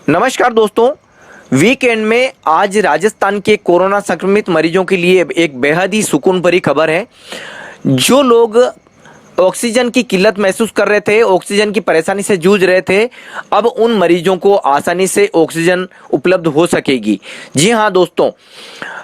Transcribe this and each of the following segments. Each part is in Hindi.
नमस्कार दोस्तों, वीकेंड में आज राजस्थान के कोरोना संक्रमित मरीजों के लिए एक बेहद ही सुकून भरी खबर है। जो लोग ऑक्सीजन की किल्लत महसूस कर रहे थे, ऑक्सीजन की परेशानी से जूझ रहे थे, अब उन मरीजों को आसानी से ऑक्सीजन उपलब्ध हो सकेगी। जी हाँ दोस्तों,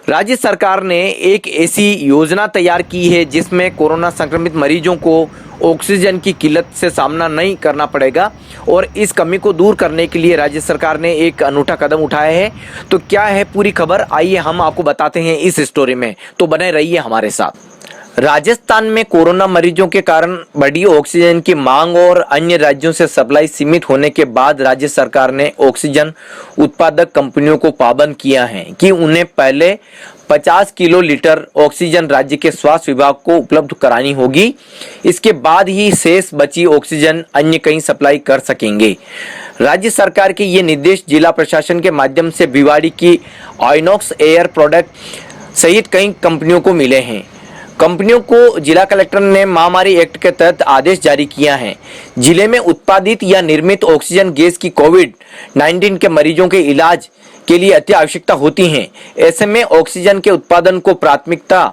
राज्य सरकार ने एक ऐसी योजना तैयार की है जिसमें कोरोना संक्रमित मरीजों को ऑक्सीजन की किल्लत से सामना नहीं करना पड़ेगा और इस कमी को दूर करने के लिए राज्य सरकार ने एक अनूठा कदम उठाया है। तो क्या है पूरी खबर, आइए हम आपको बताते हैं इस स्टोरी में, तो बने रहिए हमारे साथ। राजस्थान में कोरोना मरीजों के कारण बढ़ी ऑक्सीजन की मांग और अन्य राज्यों से सप्लाई सीमित होने के बाद राज्य सरकार ने ऑक्सीजन उत्पादक कंपनियों को पाबंद किया है कि उन्हें पहले 50 किलो लीटर ऑक्सीजन राज्य के स्वास्थ्य विभाग को उपलब्ध करानी होगी। इसके बाद ही शेष बची ऑक्सीजन अन्य कहीं सप्लाई कर सकेंगे। राज्य सरकार के ये निर्देश जिला प्रशासन के माध्यम से भिवाड़ी की आइनॉक्स एयर प्रोडक्ट सहित कई कंपनियों को मिले हैं। कंपनियों को जिला कलेक्टर ने महामारी एक्ट के तहत आदेश जारी किया है। जिले में उत्पादित या निर्मित ऑक्सीजन गैस की कोविड-19 के मरीजों के इलाज के लिए अति आवश्यकता होती है। ऐसे में ऑक्सीजन के उत्पादन को प्राथमिकता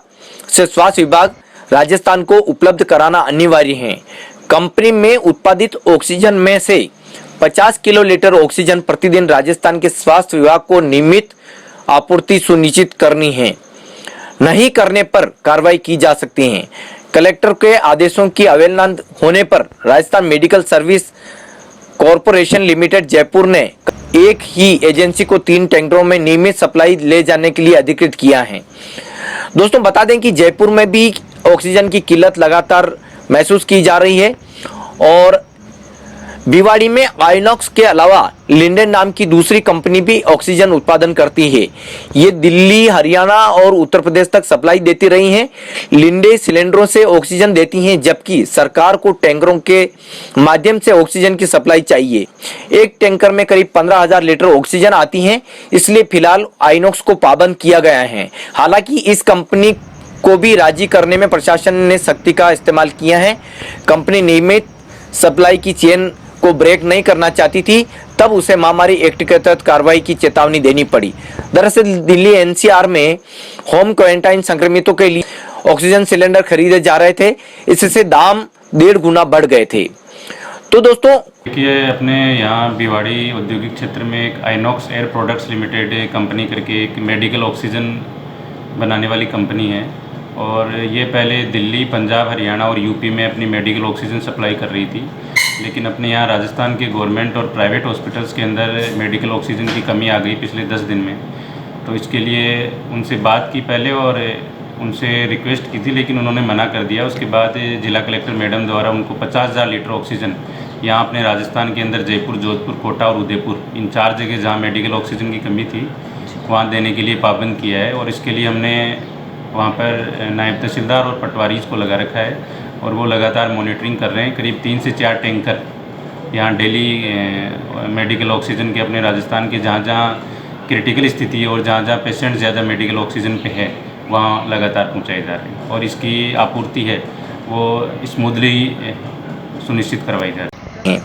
से स्वास्थ्य विभाग राजस्थान को उपलब्ध कराना अनिवार्य है। कंपनी में उत्पादित ऑक्सीजन में से 50 किलो लीटर ऑक्सीजन प्रतिदिन राजस्थान के स्वास्थ्य विभाग को नियमित आपूर्ति सुनिश्चित करनी है। नहीं करने पर कार्रवाई की जा सकती है। कलेक्टर के आदेशों की अवहेलना होने पर Rajasthan medical service corporation limited Jaipur ने एक ही एजेंसी को 3 टैंकरों में नियमित सप्लाई ले जाने के लिए अधिकृत किया है। दोस्तों बता दें कि जयपुर में भी ऑक्सीजन की किल्लत लगातार महसूस की जा रही है और भिवाड़ी में आइनॉक्स के अलावा लिंडेन नाम की दूसरी कंपनी भी ऑक्सीजन उत्पादन करती है। ये दिल्ली, हरियाणा और उत्तर प्रदेश तक सप्लाई देती रही हैं। लिंडे सिलेंडरों से ऑक्सीजन देती हैं, जबकि सरकार को टैंकरों के माध्यम से ऑक्सीजन की सप्लाई चाहिए। एक टैंकर में करीब 15,000 लीटर ऑक्सीजन आती है, इसलिए फिलहाल आइनॉक्स को पाबंद किया गया है। हालांकि इस कंपनी को भी राजी करने में प्रशासन ने सख्ती का इस्तेमाल किया है। कंपनी नियमित सप्लाई की चेन को ब्रेक नहीं करना चाहती थी, तब उसे महामारी एक्ट के तहत कार्रवाई की चेतावनी देनी पड़ी। दरअसल दिल्ली एनसीआर में होम क्वारंटाइन संक्रमितों के लिए ऑक्सीजन सिलेंडर खरीदे जा रहे थे, इससे दाम 1.5 गुना बढ़ गए थे। तो दोस्तों देखिए, अपने यहाँ भिवाड़ी औद्योगिक क्षेत्र में एक INOX air products limited company करके एक मेडिकल ऑक्सीजन बनाने वाली कंपनी है और ये पहले दिल्ली, पंजाब, हरियाणा और यूपी में अपनी मेडिकल ऑक्सीजन सप्लाई कर रही थी। लेकिन अपने यहाँ राजस्थान के गवर्नमेंट और प्राइवेट हॉस्पिटल्स के अंदर मेडिकल ऑक्सीजन की कमी आ गई पिछले 10 दिन में। तो इसके लिए उनसे बात की पहले और उनसे रिक्वेस्ट की थी, लेकिन उन्होंने मना कर दिया। उसके बाद जिला कलेक्टर मैडम द्वारा उनको 50,000 लीटर ऑक्सीजन यहाँ अपने राजस्थान के अंदर जयपुर, जोधपुर, कोटा और उदयपुर, इन 4 जगह जहाँ मेडिकल ऑक्सीजन की कमी थी वहाँ देने के लिए पाबंद किया है। और इसके लिए हमने वहाँ पर नायब तहसीलदार और पटवारी को लगा रखा है और वो लगातार मॉनिटरिंग कर रहे हैं। करीब 3 से 4 टैंकर यहाँ डेली मेडिकल ऑक्सीजन के अपने राजस्थान के जहाँ जहाँ क्रिटिकल स्थिति है और जहाँ जहाँ पेशेंट ज़्यादा मेडिकल ऑक्सीजन पे है वहाँ लगातार पहुँचाए जा रहे हैं और इसकी आपूर्ति है वो स्मूथली सुनिश्चित करवाई जा रही है।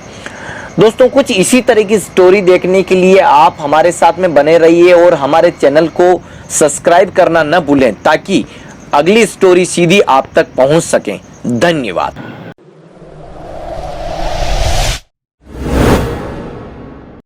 दोस्तों कुछ इसी तरह की स्टोरी देखने के लिए आप हमारे साथ में बने रहिए और हमारे चैनल को सब्सक्राइब करना न भूलें ताकि अगली स्टोरी सीधी आप तक पहुंच सके। धन्यवाद।